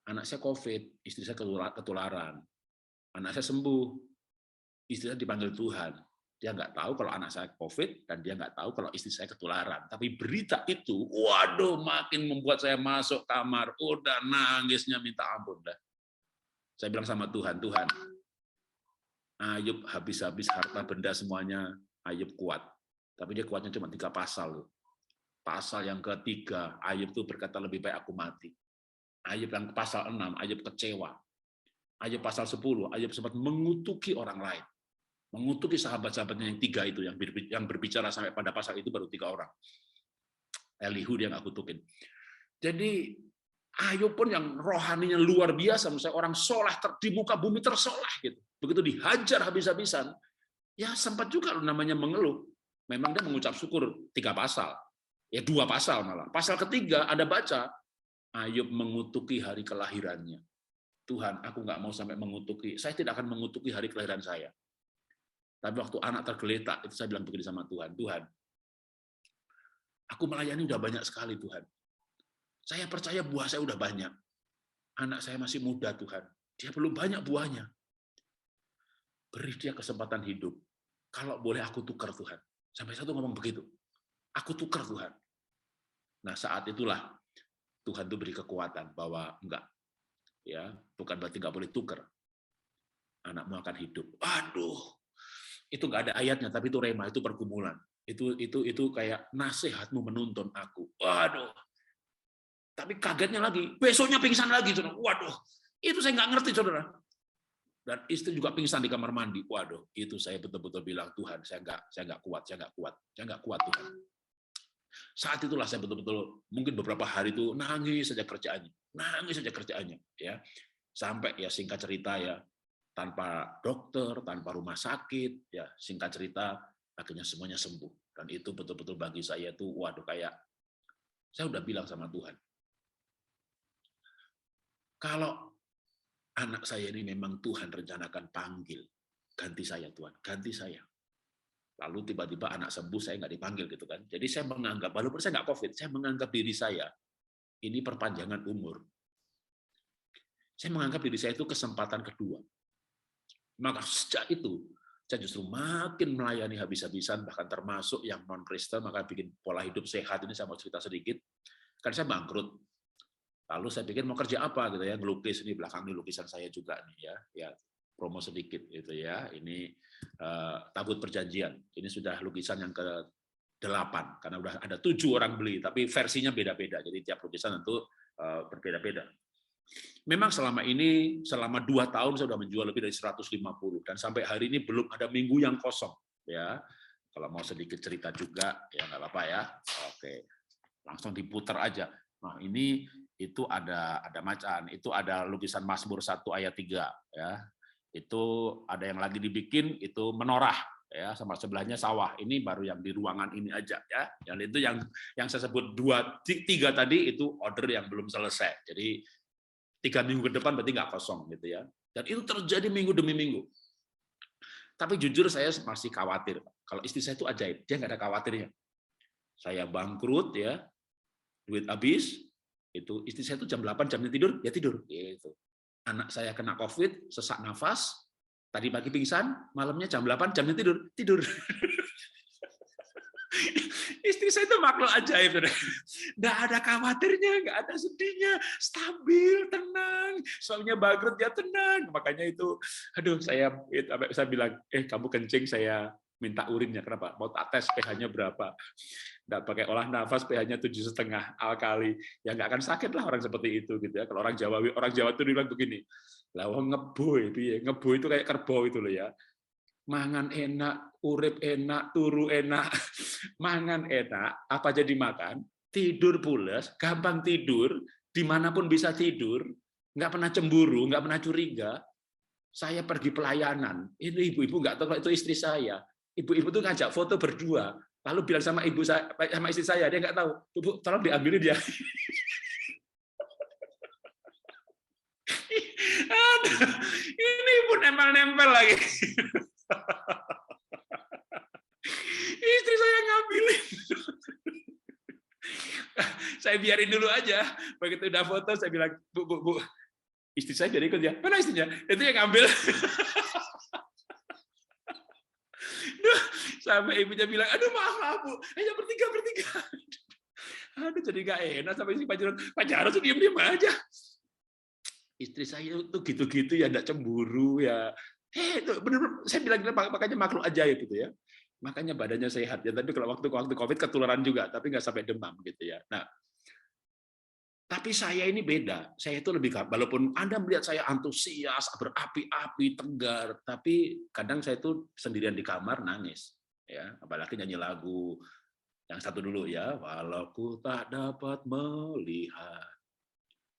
Anak saya COVID, istri saya ketularan. Anak saya sembuh, istri saya dipanggil Tuhan. Dia nggak tahu kalau anak saya COVID, dan dia nggak tahu kalau istri saya ketularan. Tapi berita itu, waduh, makin membuat saya masuk kamar. Udah nangisnya minta ampun. Dah. Saya bilang sama Tuhan, Tuhan, Ayub habis-habis harta benda semuanya, Ayub kuat. Tapi dia kuatnya cuma 3 pasal. Pasal yang ketiga, Ayub itu berkata lebih baik aku mati. Ayub yang pasal 6, Ayub kecewa. Ayub pasal 10, Ayub sempat mengutuki orang lain. Mengutuki sahabat-sahabatnya yang 3 itu, yang berbicara sampai pada pasal itu baru 3 orang. Elihu dia nggak kutukin. Jadi Ayub pun yang rohaninya luar biasa, misalnya orang soleh di muka bumi tersoleh gitu. Begitu dihajar habis-habisan, ya sempat juga namanya mengeluh. Memang dia mengucap syukur 3 pasal, ya 2 pasal malah. Pasal ketiga ada baca Ayub mengutuki hari kelahirannya. Tuhan, aku nggak mau sampai mengutuki. Saya tidak akan mengutuki hari kelahiran saya. Tapi waktu anak tergeletak, itu saya bilang begini sama Tuhan, Tuhan, aku melayani udah banyak sekali Tuhan. Saya percaya buah saya udah banyak. Anak saya masih muda Tuhan. Dia belum banyak buahnya. Beri dia kesempatan hidup. kalau boleh aku tukar Tuhan. Sampai satu ngomong begitu. Aku tukar Tuhan. Nah, saat itulah Tuhan itu beri kekuatan bahwa enggak, ya, bukan berarti enggak boleh tukar. Anakmu akan hidup. Aduh, itu enggak ada ayatnya, tapi itu rema, itu pergumulan. Itu kayak nasihatmu menuntun aku. Waduh. Tapi kagetnya lagi, besoknya pingsan lagi, saudara. Waduh, itu saya nggak ngerti, saudara. Dan istri juga pingsan di kamar mandi. Waduh, itu saya betul-betul bilang, Tuhan, saya nggak kuat Tuhan. Saat itulah saya betul-betul mungkin beberapa hari itu nangis saja kerjaannya, ya. Sampai ya singkat cerita ya, tanpa dokter, tanpa rumah sakit, ya singkat cerita akhirnya semuanya sembuh. Dan itu betul-betul bagi saya itu, waduh, kayak saya udah bilang sama Tuhan, kalau anak saya ini memang Tuhan rencanakan panggil, ganti saya Tuhan, ganti saya. Lalu tiba-tiba anak sembuh, saya nggak dipanggil gitu kan. Jadi saya menganggap, walaupun saya nggak COVID, saya menganggap diri saya ini perpanjangan umur. Saya menganggap diri saya itu kesempatan kedua. Maka sejak itu, saya justru makin melayani habis-habisan, bahkan termasuk yang non-Kristen, maka bikin pola hidup sehat. Ini saya mau cerita sedikit. Kan saya bangkrut. Lalu saya pikir mau kerja apa gitu ya, ngelukis. Ini belakang ini lukisan saya juga nih ya promo sedikit gitu ya. Ini tabut perjanjian. Ini sudah lukisan yang ke-8 karena udah ada 7 orang beli, tapi versinya beda-beda. Jadi tiap lukisan tentu berbeda-beda. Memang selama 2 tahun saya sudah menjual lebih dari 150 dan sampai hari ini belum ada minggu yang kosong ya. Kalau mau sedikit cerita juga ya nggak apa-apa ya. Oke. Langsung diputar aja. Nah, ini itu ada macan, itu ada lukisan Mazmur 1 ayat 3 ya. Itu ada yang lagi dibikin, itu menorah ya, sama sebelahnya sawah. Ini baru yang di ruangan ini aja ya. Yang itu yang saya sebut 3 tadi itu order yang belum selesai. Jadi 3 minggu ke depan berarti nggak kosong gitu ya. Dan itu terjadi minggu demi minggu. Tapi jujur saya masih khawatir. Kalau istri saya itu ajaib, dia nggak ada khawatirnya. Saya bangkrut ya, duit habis, itu istri saya itu jam 8 jamnya tidur, ya tidur. Gitu. Anak saya kena COVID, sesak nafas, tadi pagi pingsan, malamnya jam 8 jamnya tidur. Istri saya itu makhluk ajaib. Nggak ada khawatirnya, nggak ada sedihnya, stabil, tenang. Suaminya bangkrut, dia tenang. Makanya itu, aduh, saya bilang, kamu kencing, saya minta urinnya. Kenapa? Mau tak tes pH-nya berapa. Nggak pakai olah nafas, pH-nya 7,5 alkali. Ya nggak akan sakit lah orang seperti itu gitu ya. Kalau orang Jawa itu bilang begini, lah ngebo itu kayak kerbau itu loh ya. Mangan enak, urip enak, turu enak, mangan enak, apa jadi makan, tidur pules, gampang tidur, dimanapun bisa tidur, nggak pernah cemburu, nggak pernah curiga. Saya pergi pelayanan, ini ibu-ibu nggak tahu kalau itu istri saya. Ibu-ibu tuh ngajak foto berdua, lalu bilang sama istri saya, dia nggak tahu, Bu, tolong diambilin dia. Ini pun nempel-nempel lagi. Istri saya ngambilin. Saya biarin dulu aja. Begitu udah foto, saya bilang, Bu, istri saya jadi ikut ya. Mana istrinya? Itu yang ngambil. Sampai ibunya bilang, aduh maaf Bu, hanya bertiga. Aduh jadi gak enak sampai si Pak Jarod tuh diem-diem aja. Istri saya tuh gitu-gitu ya, enggak cemburu ya. Itu benar-benar saya bilang makanya makhluk ajaib gitu ya. Makanya badannya sehat ya, tapi kalau waktu COVID ketularan juga, tapi nggak sampai demam gitu ya. Nah, tapi saya ini beda. Saya itu lebih, walaupun Anda melihat saya antusias, berapi-api, tegar, tapi kadang saya itu sendirian di kamar nangis. Ya, apalagi nyanyi lagu yang satu dulu ya, walau ku tak dapat melihat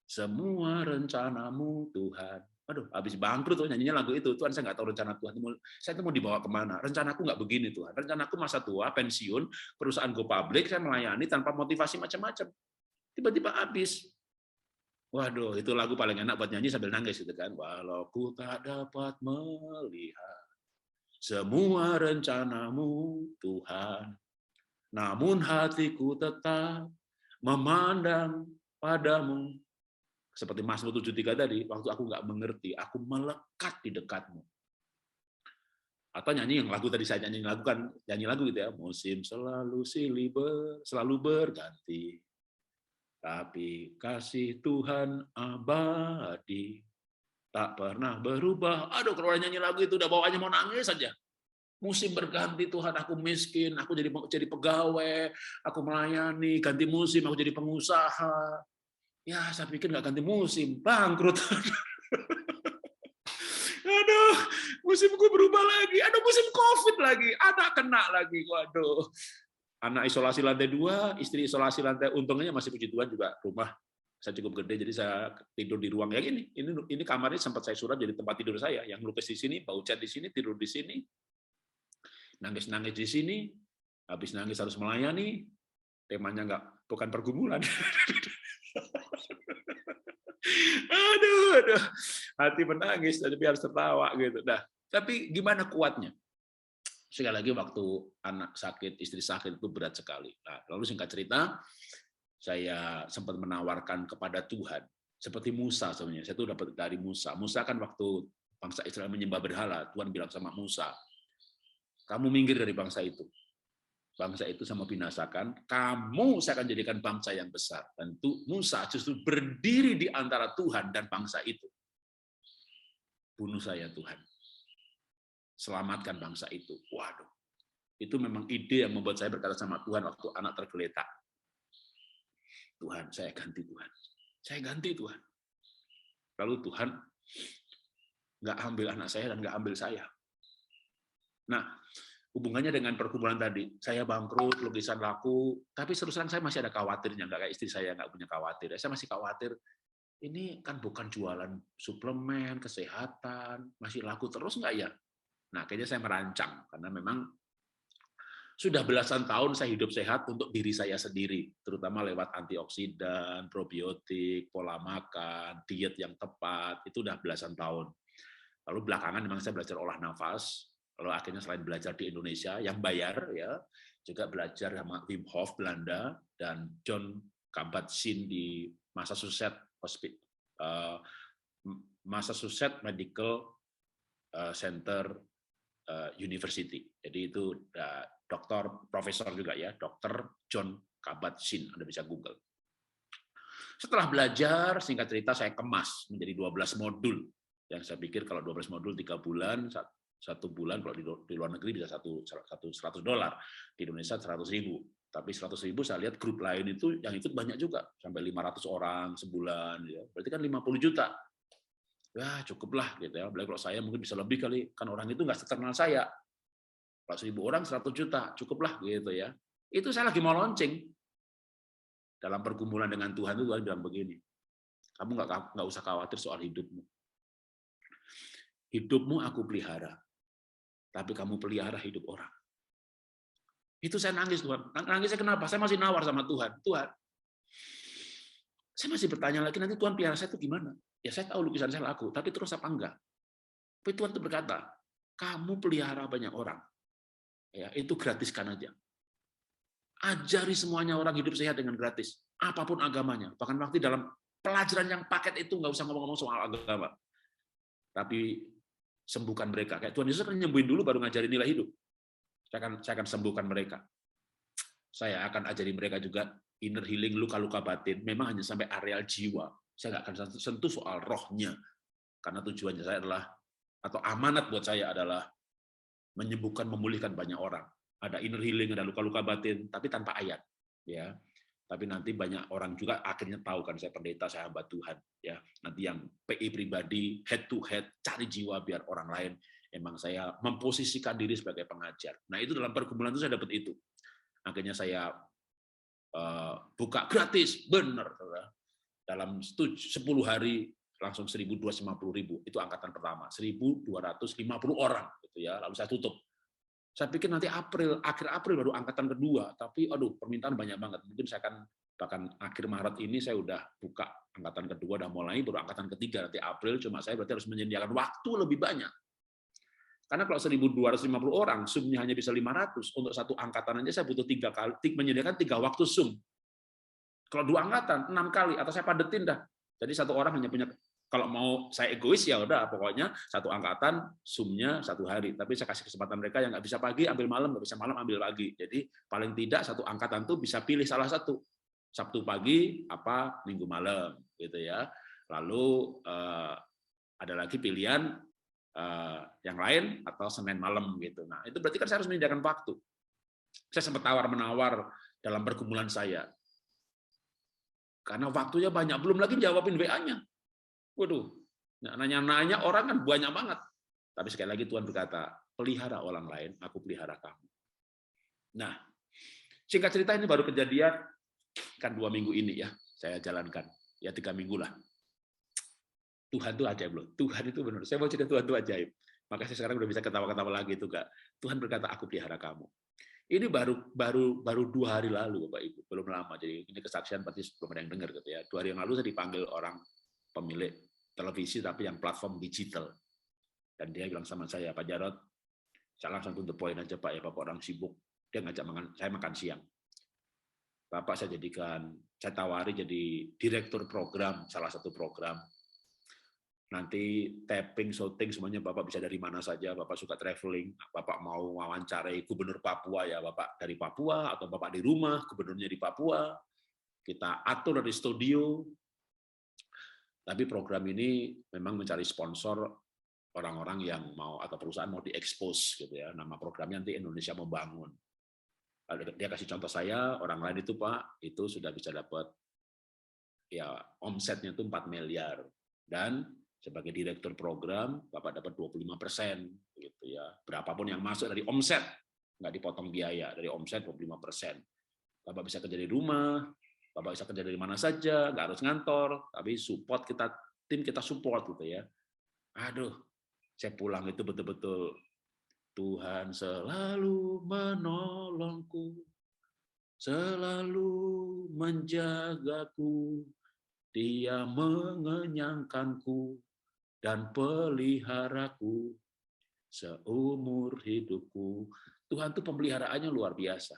semua rencanamu Tuhan. Aduh, habis bangkrut tuh nyanyinya lagu itu. Tuhan, saya nggak tahu rencana Tuhan. Saya tuh mau dibawa kemana? Rencanaku nggak begini Tuhan. Rencanaku masa tua, pensiun, perusahaan go public, saya melayani tanpa motivasi macam-macam. Tiba-tiba habis. Waduh, itu lagu paling enak buat nyanyi sambil nangis gitu kan. Walau ku tak dapat melihat semua rencanamu Tuhan, namun hatiku tetap memandang padamu. Seperti Mazmur 7:3 tadi, waktu aku nggak mengerti, aku melekat di dekatmu. Atau nyanyi yang lagu tadi saya nyanyi lagu gitu ya. Musim selalu berganti, tapi kasih Tuhan abadi, tak pernah berubah. Aduh, kalau nyanyi lagu itu udah bawaannya mau nangis saja. Musim berganti, Tuhan, aku miskin, aku jadi pegawai, aku melayani, ganti musim, aku jadi pengusaha. Ya, saya pikir nggak ganti musim, bangkrut. Aduh, musimku berubah lagi. Aduh, musim COVID lagi. Anak kena lagi. Waduh. Anak isolasi lantai 2, istri isolasi lantai, untungnya masih puji Tuhan juga rumah saya cukup gede, jadi saya tidur di ruang yang ini. Ini kamarnya sempat saya surat jadi tempat tidur saya. Yang lukis di sini, bau cat di sini, tidur di sini, nangis-nangis di sini, habis nangis harus melayani. Temanya bukan pergumulan. Aduh, hati menangis, tapi harus tertawa gitu. Nah, tapi gimana kuatnya? Sekali lagi waktu anak sakit, istri sakit itu berat sekali. Nah, lalu singkat cerita, saya sempat menawarkan kepada Tuhan, seperti Musa sebenarnya. Saya itu dapat dari Musa. Musa kan waktu bangsa Israel menyembah berhala, Tuhan bilang sama Musa, kamu minggir dari bangsa itu. Bangsa itu sama binasakan, kamu saya akan jadikan bangsa yang besar. Dan Musa justru berdiri di antara Tuhan dan bangsa itu. Bunuh saya Tuhan. Selamatkan bangsa itu. Waduh. Itu memang ide yang membuat saya berkata sama Tuhan waktu anak tergeletak. Tuhan, saya ganti Tuhan. Saya ganti Tuhan. Lalu Tuhan nggak ambil anak saya dan nggak ambil saya. Nah, hubungannya dengan pergumulan tadi, saya bangkrut, lukisan laku, tapi terus terang saya masih ada khawatirnya, nggak kayak istri saya nggak punya khawatir. Saya masih khawatir, ini kan bukan jualan suplemen, kesehatan, masih laku terus nggak ya? Nah, akhirnya saya merancang, karena memang sudah belasan tahun saya hidup sehat untuk diri saya sendiri, terutama lewat antioksidan, probiotik, pola makan, diet yang tepat, itu udah belasan tahun. Lalu belakangan memang saya belajar olah nafas, lalu akhirnya selain belajar di Indonesia yang bayar ya, juga belajar sama Wim Hof Belanda dan John Kabat-Zinn di Massachusetts Medical Center University. Jadi itu dokter, profesor juga ya, Dr. John Kabat-Zinn, Anda bisa Google. Setelah belajar, singkat cerita saya kemas menjadi 12 modul. Yang saya pikir kalau 12 modul 3 bulan, 1 bulan kalau di luar negeri bisa $100, di Indonesia 100.000. Tapi 100.000 saya lihat grup lain itu yang ikut banyak juga, sampai 500 orang sebulan. Ya. Berarti kan 50 juta. Ya cukuplah gitu ya. Kalau saya mungkin bisa lebih kali, kan orang itu nggak seterkenal saya. Kalau 1.000 orang 100 juta, cukuplah gitu ya. Itu saya lagi mau launching. Dalam pergumulan dengan Tuhan itu Tuhan bilang begini, kamu nggak usah khawatir soal hidupmu. Hidupmu aku pelihara, tapi kamu pelihara hidup orang. Itu saya nangis Tuhan. Nangisnya kenapa? Saya masih nawar sama Tuhan. Tuhan, saya masih bertanya lagi, nanti Tuhan pelihara saya itu gimana? Ya saya tahu lukisan saya laku, tapi terus apa enggak? Tapi Tuhan itu berkata, kamu pelihara banyak orang. Ya, itu gratiskan aja. Ajari semuanya orang hidup sehat dengan gratis. Apapun agamanya. Bahkan waktu dalam pelajaran yang paket itu nggak usah ngomong-ngomong soal agama. Tapi sembuhkan mereka. Kayak Tuhan Yesus kan nyembuhin dulu baru ngajarin nilai hidup. Saya akan sembuhkan mereka. Saya akan ajari mereka juga inner healing, luka-luka batin. Memang hanya sampai areal jiwa. Saya nggak akan sentuh soal rohnya. Karena tujuannya saya adalah, atau amanat buat saya adalah menyembuhkan, memulihkan banyak orang. Ada inner healing, ada luka-luka batin, tapi tanpa ayat. Ya. Tapi nanti banyak orang juga akhirnya tahu kan saya pendeta, saya hamba Tuhan. Ya, nanti yang PI pribadi, head to head, cari jiwa biar orang lain. Emang saya memposisikan diri sebagai pengajar. Nah itu dalam pergumulan itu saya dapat itu. Akhirnya saya buka gratis, benar. Dalam 10 hari langsung 1.250.000 itu angkatan pertama, 1.250 orang gitu ya. Lalu saya tutup. Saya pikir nanti akhir April baru angkatan kedua, tapi aduh permintaan banyak banget. Mungkin saya akan bahkan akhir Maret ini saya udah buka angkatan kedua, udah mulai, baru angkatan ketiga nanti April. Cuma saya berarti harus menyediakan waktu lebih banyak. Karena kalau 1.250 orang, Zoom-nya hanya bisa 500. Untuk satu angkatan aja saya butuh 3 kali, menyediakan 3 waktu Zoom. Kalau 2 angkatan, 6 kali, atau saya padetin dah. Jadi satu orang hanya punya Kalau mau saya egois ya udah, pokoknya satu angkatan Zoom-nya 1 hari. Tapi saya kasih kesempatan mereka yang nggak bisa pagi ambil malam, nggak bisa malam ambil pagi. Jadi paling tidak satu angkatan tuh bisa pilih salah satu. Sabtu pagi apa Minggu malam gitu ya. Lalu ada lagi pilihan yang lain atau Senin malam gitu. Nah itu berarti kan saya harus menyediakan waktu. Saya sempat tawar-menawar dalam pergumulan saya. Karena waktunya banyak, belum lagi jawabin WA-nya. Waduh, nanya-nanya orang kan banyak banget. Tapi sekali lagi Tuhan berkata, pelihara orang lain, aku pelihara kamu. Nah, singkat cerita ini baru kejadian, kan 2 minggu ini ya, saya jalankan. Ya 3 minggu lah. Tuhan itu ajaib loh. Tuhan itu benar. Saya mau cerita Tuhan itu ajaib. Makanya saya sekarang udah bisa ketawa-ketawa lagi itu Kak. Tuhan berkata, aku pelihara kamu. Ini baru 2 hari lalu Bapak Ibu, belum lama. Jadi ini kesaksian berarti belum ada yang dengar gitu ya. 2 hari yang lalu saya dipanggil orang pemilik televisi tapi yang platform digital. Dan dia bilang sama saya, Pak Jarod, saya langsung to the point aja Pak ya, Bapak orang sibuk. Dia ngajak saya makan siang. Bapak saya tawari jadi direktur program, salah satu program. Nanti tapping, shooting, semuanya Bapak bisa dari mana saja. Bapak suka traveling, Bapak mau wawancarai gubernur Papua ya, Bapak dari Papua, atau Bapak di rumah, gubernurnya di Papua. Kita atur dari studio. Tapi program ini memang mencari sponsor orang-orang yang mau atau perusahaan mau diekspos gitu ya. Nama programnya nanti Indonesia Membangun. Dia kasih contoh saya, orang lain itu Pak, itu sudah bisa dapat ya omsetnya itu 4 miliar. Dan sebagai direktur program, Bapak dapat 25% gitu ya. Berapapun yang masuk dari omset, nggak dipotong biaya, dari omset 25%. Bapak bisa kerja di rumah, Bapak bisa kerja dari mana saja, nggak harus ngantor, tapi support tim kita support gitu ya. Aduh, saya pulang itu betul-betul Tuhan selalu menolongku, selalu menjagaku, Dia mengenyangkanku dan peliharaku seumur hidupku. Tuhan tuh pemeliharaannya luar biasa.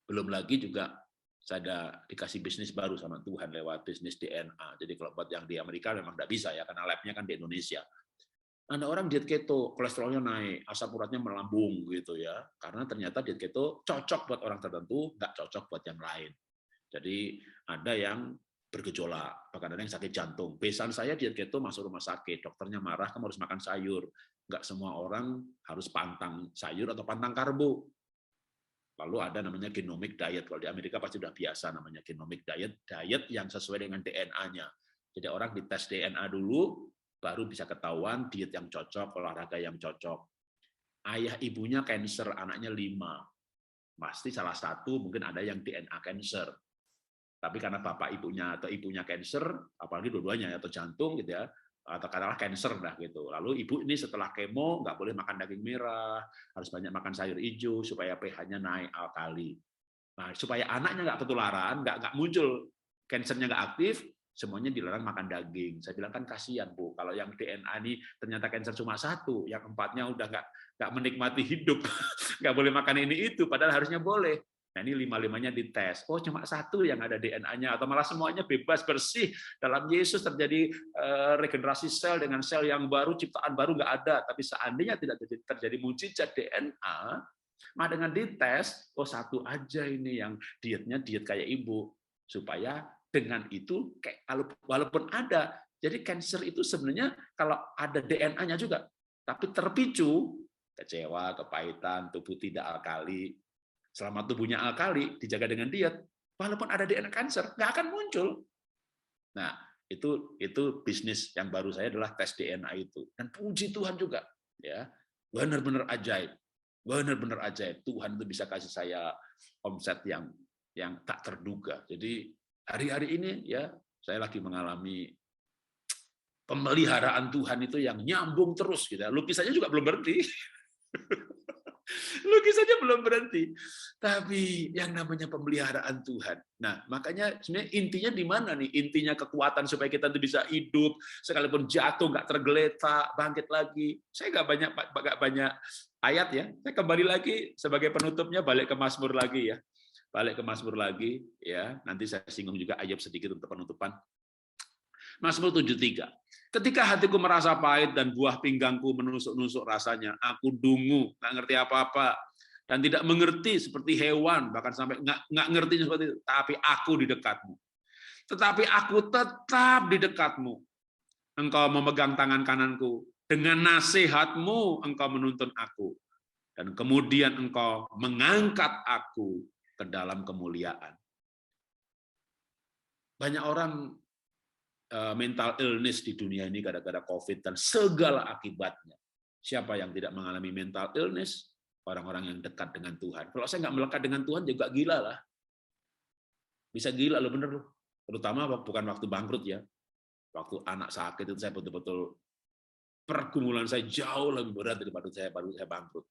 Belum lagi juga saya dikasih bisnis baru sama Tuhan lewat bisnis DNA. Jadi kalau buat yang di Amerika memang tidak bisa ya, karena labnya kan di Indonesia. Ada orang diet keto, kolesterolnya naik, asam uratnya melambung gitu ya. Karena ternyata diet keto cocok buat orang tertentu, nggak cocok buat yang lain. Jadi ada yang bergejolak, bahkan ada yang sakit jantung. Besan saya diet keto masuk rumah sakit, dokternya marah, kamu harus makan sayur. Nggak semua orang harus pantang sayur atau pantang karbo. Lalu ada namanya genomic diet. Kalau di Amerika pasti sudah biasa namanya genomic diet, diet yang sesuai dengan DNA-nya. Jadi orang dites DNA dulu, baru bisa ketahuan diet yang cocok, olahraga yang cocok. Ayah ibunya cancer, anaknya 5. Pasti salah satu mungkin ada yang DNA cancer. Tapi karena bapak ibunya atau ibunya cancer, apalagi dua-duanya atau jantung gitu ya, atau katakanlah cancer dah gitu. Lalu ibu ini setelah kemo nggak boleh makan daging merah, harus banyak makan sayur hijau supaya pH-nya naik alkali. Nah, supaya anaknya nggak ketularan, nggak muncul kansernya nggak aktif, semuanya dilarang makan daging. Saya bilang kan kasihan Bu, kalau yang DNA ini ternyata kanker cuma 1, yang 4-nya udah nggak menikmati hidup, nggak boleh makan ini itu, padahal harusnya boleh. Nah ini 5-5-nya dites. Oh cuma 1 yang ada DNA-nya, atau malah semuanya bebas bersih. Dalam Yesus terjadi regenerasi sel dengan sel yang baru, ciptaan baru nggak ada. Tapi seandainya tidak terjadi mujizat DNA, maka dengan dites, oh 1 aja ini yang dietnya diet kayak ibu, supaya dengan itu walaupun ada. Jadi cancer itu sebenarnya kalau ada DNA-nya juga, tapi terpicu kecewa, kepahitan, tubuh tidak alkali. Selama tubuhnya alkali, dijaga dengan diet, walaupun ada DNA kanker, nggak akan muncul. Nah, itu bisnis yang baru saya adalah tes DNA itu. Dan puji Tuhan juga, ya, benar-benar ajaib, benar-benar ajaib. Tuhan itu bisa kasih saya omset yang tak terduga. Jadi hari-hari ini ya, saya lagi mengalami pemeliharaan Tuhan itu yang nyambung terus. Gitu. Lukisannya juga belum berhenti. Lukisannya belum berhenti. Tapi yang namanya pemeliharaan Tuhan. Nah, makanya sebenarnya intinya di mana nih? Intinya kekuatan supaya kita tuh bisa hidup, sekalipun jatuh nggak tergeletak, bangkit lagi. Saya nggak banyak ayat ya. Saya kembali lagi sebagai penutupnya balik ke Mazmur lagi ya. Balik ke Mazmur lagi ya. Nanti saya singgung juga ayat sedikit untuk penutupan. Mazmur 73. Ketika hatiku merasa pahit dan buah pinggangku menusuk-nusuk rasanya, aku dungu, nggak ngerti apa-apa, dan tidak mengerti seperti hewan, bahkan sampai nggak ngerti seperti itu. Tapi aku di dekatmu. Tetapi aku tetap di dekatmu. Engkau memegang tangan kananku. Dengan nasihatmu engkau menuntun aku. Dan kemudian engkau mengangkat aku ke dalam kemuliaan. Banyak orang mental illness di dunia ini gara-gara COVID dan segala akibatnya. Siapa yang tidak mengalami mental illness? Orang-orang yang dekat dengan Tuhan. Kalau saya nggak melekat dengan Tuhan juga gila lah. Bisa gila loh, bener loh. Terutama bukan waktu bangkrut ya. Waktu anak sakit itu saya betul-betul pergumulan saya jauh lebih berat daripada saya bangkrut.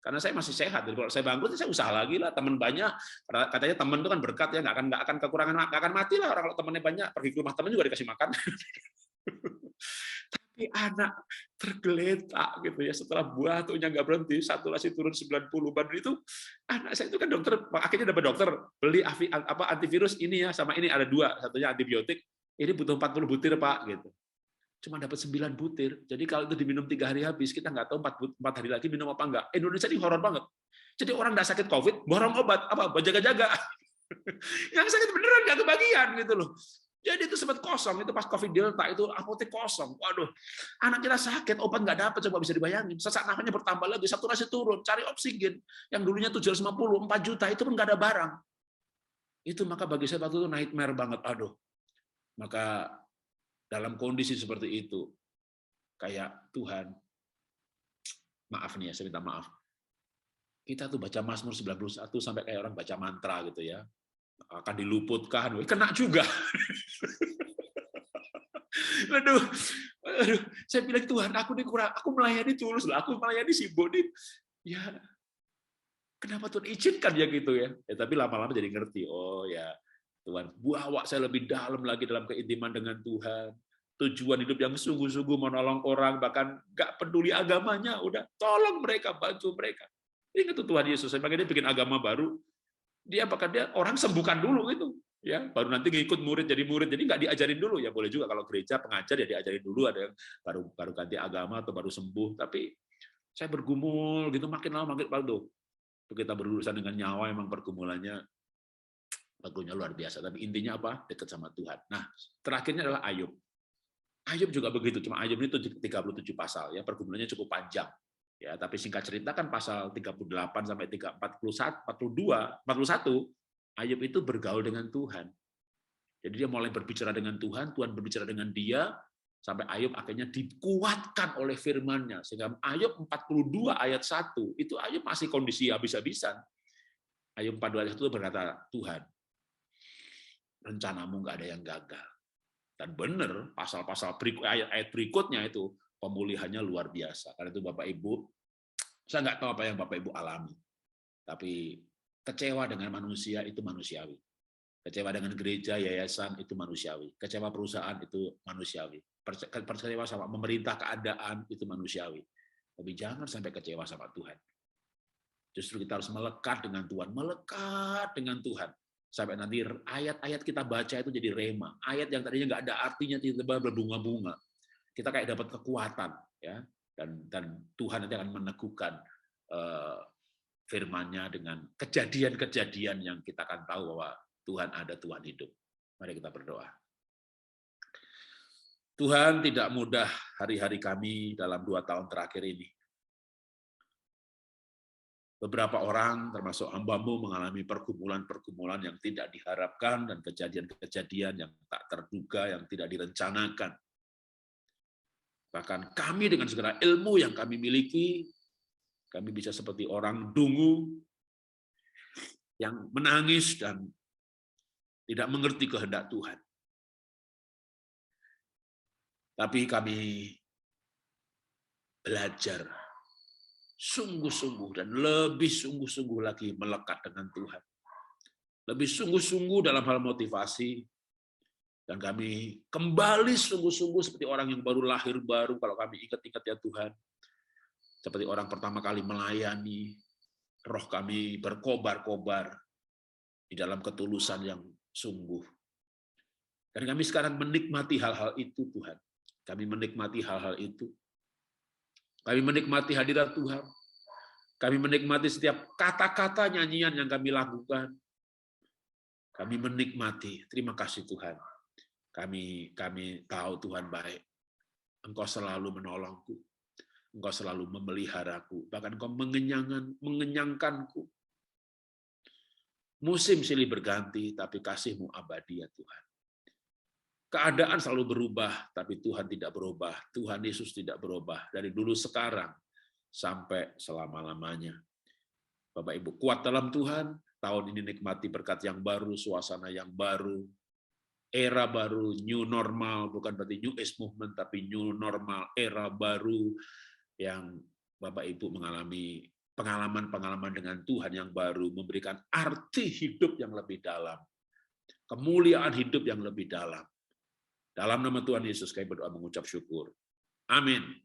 Karena saya masih sehat. Jadi kalau saya bangkrut, saya usaha lagi lah. Teman banyak, katanya teman itu kan berkat ya, nggak akan kekurangan, nggak akan mati lah orang kalau temannya banyak. Pergi ke rumah teman juga dikasih makan. Tapi anak tergeletak gitu ya, setelah batuknya nggak berhenti, saturasi turun 90 badan itu, anak saya itu kan dokter, akhirnya dapat dokter beli antivirus ini ya, sama ini ada 2, satunya antibiotik, ini butuh 40 butir Pak gitu. Cuma dapat 9 butir. Jadi kalau itu diminum 3 hari habis, kita nggak tahu 4 hari lagi minum apa enggak. Indonesia ini horor banget. Jadi orang nggak sakit COVID, borong obat, jaga-jaga. Yang sakit beneran nggak kebagian gitu loh. Jadi itu sempat kosong, itu pas COVID Delta, itu apotek kosong. Waduh, anak kita sakit, obat nggak dapat, coba bisa dibayangin. Sesak nafasnya bertambah lagi, saturasi turun, cari oksigen. Yang dulunya 750, 4 juta, itu pun nggak ada barang. Itu maka bagi saya waktu itu nightmare banget. Aduh, maka dalam kondisi seperti itu, kayak Tuhan, maaf nih ya, saya minta maaf. Kita tuh baca Mazmur 91 sampai kayak orang baca mantra gitu ya. Akan diluputkan, kena juga. Aduh, saya bilang Tuhan, aku melayani tulus lah, aku melayani si Boni. Ya, kenapa Tuhan izinkan ya gitu ya? Tapi lama-lama jadi ngerti, oh ya Tuhan, bawa saya lebih dalam lagi dalam keintiman dengan Tuhan. Tujuan hidup yang sungguh-sungguh menolong orang, bahkan nggak peduli agamanya, udah tolong mereka, bantu mereka. Ingat tuh Tuhan Yesus, makanya dia bikin agama baru, dia orang sembuhkan dulu gitu, ya baru nanti ngikut murid, jadi nggak diajarin dulu ya, boleh juga kalau gereja pengajar ya diajarin dulu, ada yang baru ganti agama atau baru sembuh, tapi saya bergumul gitu makin lama makin paldo. Kita berurusan dengan nyawa, emang pergumulannya bagusnya luar biasa, tapi intinya apa? Dekat sama Tuhan. Nah, terakhirnya adalah Ayub. Ayub juga begitu, cuma Ayub itu 37 pasal ya, pergumulannya cukup panjang. Ya, tapi singkat cerita kan pasal 38 sampai 41, Ayub itu bergaul dengan Tuhan. Jadi dia mulai berbicara dengan Tuhan, Tuhan berbicara dengan dia, sampai Ayub akhirnya dikuatkan oleh firman-Nya. Sehingga Ayub 42 ayat 1, itu Ayub masih kondisi habis-habisan. Ayub 42 ayat 1 berkata, Tuhan, rencanamu nggak ada yang gagal. Dan benar, pasal-pasal ayat berikutnya itu pemulihannya luar biasa. Karena itu Bapak Ibu, saya nggak tahu apa yang Bapak Ibu alami, tapi kecewa dengan manusia itu manusiawi. Kecewa dengan gereja, yayasan itu manusiawi. Kecewa perusahaan itu manusiawi. Kecewa sama pemerintah, keadaan itu manusiawi. Tapi jangan sampai kecewa sama Tuhan. Justru kita harus melekat dengan Tuhan, melekat dengan Tuhan. Sampai nanti ayat-ayat kita baca itu jadi rema. Ayat yang tadinya nggak ada artinya tiba-tiba berbunga-bunga. Kita kayak dapat kekuatan, ya. Dan Tuhan nanti akan meneguhkan firman-Nya dengan kejadian-kejadian yang kita akan tahu bahwa Tuhan ada, Tuhan hidup. Mari kita berdoa. Tuhan, tidak mudah hari-hari kami dalam 2 tahun terakhir ini. Beberapa orang, termasuk hamba-Mu, mengalami pergumulan-pergumulan yang tidak diharapkan dan kejadian-kejadian yang tak terduga, yang tidak direncanakan. Bahkan kami dengan segala ilmu yang kami miliki, kami bisa seperti orang dungu yang menangis dan tidak mengerti kehendak Tuhan. Tapi kami belajar sungguh-sungguh dan lebih sungguh-sungguh lagi melekat dengan Tuhan. Lebih sungguh-sungguh dalam hal motivasi, dan kami kembali sungguh-sungguh seperti orang yang baru lahir baru, kalau kami ingat-ingat ya Tuhan. Seperti orang pertama kali melayani, roh kami berkobar-kobar di dalam ketulusan yang sungguh. Dan kami sekarang menikmati hal-hal itu, Tuhan. Kami menikmati hal-hal itu. Kami menikmati hadirat Tuhan. Kami menikmati setiap kata-kata nyanyian yang kami lakukan. Kami menikmati. Terima kasih Tuhan. Kami tahu Tuhan baik. Engkau selalu menolongku. Engkau selalu memeliharaku. Bahkan Engkau mengenyangkanku. Musim silih berganti, tapi kasih-Mu abadi ya Tuhan. Keadaan selalu berubah, tapi Tuhan tidak berubah. Tuhan Yesus tidak berubah. Dari dulu sekarang, sampai selama-lamanya. Bapak Ibu, kuat dalam Tuhan. Tahun ini nikmati berkat yang baru, suasana yang baru, era baru, new normal, bukan berarti new age movement, tapi new normal, era baru yang Bapak Ibu mengalami pengalaman-pengalaman dengan Tuhan yang baru, memberikan arti hidup yang lebih dalam, kemuliaan hidup yang lebih dalam. Dalam nama Tuhan Yesus kami berdoa mengucap syukur. Amin.